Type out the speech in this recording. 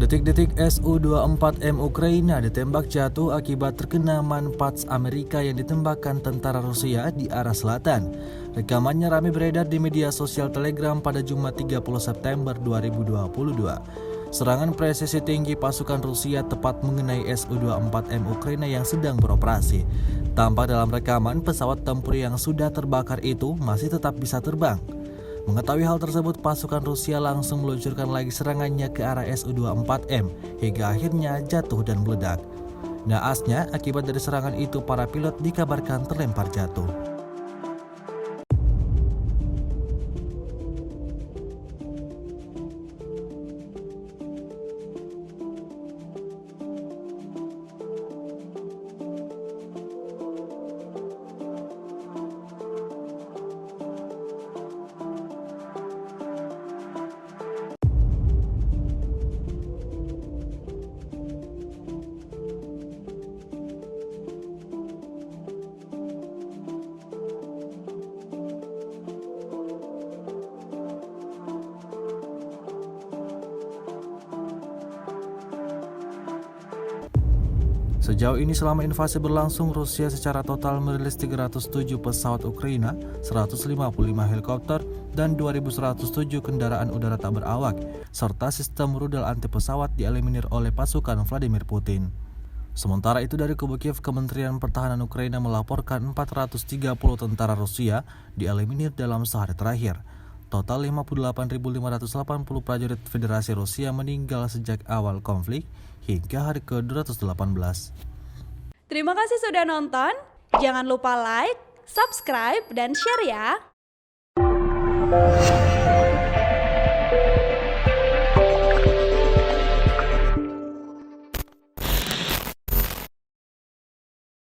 Detik-detik Su-24M Ukraina ditembak jatuh akibat terkena manfaat Amerika yang ditembakkan tentara Rusia di arah selatan. Rekamannya ramai beredar di media sosial Telegram pada Jumat 30 September 2022. Serangan presisi tinggi pasukan Rusia tepat mengenai Su-24M Ukraina yang sedang beroperasi. Tampak dalam rekaman, pesawat tempur yang sudah terbakar itu masih tetap bisa terbang. Mengetahui hal tersebut, pasukan Rusia langsung meluncurkan lagi serangannya ke arah Su-24M hingga akhirnya jatuh dan meledak. Naasnya, akibat dari serangan itu para pilot dikabarkan terlempar jatuh. Sejauh ini selama invasi berlangsung, Rusia secara total merilis 307 pesawat Ukraina, 155 helikopter, dan 2.107 kendaraan udara tak berawak, serta sistem rudal anti pesawat dieliminir oleh pasukan Vladimir Putin. Sementara itu dari kubu Kiev, Kementerian Pertahanan Ukraina melaporkan 430 tentara Rusia dieliminir dalam sehari terakhir. Total 58.580 prajurit Federasi Rusia meninggal sejak awal konflik hingga hari ke-218. Terima kasih sudah nonton. Jangan lupa like, subscribe, dan share ya.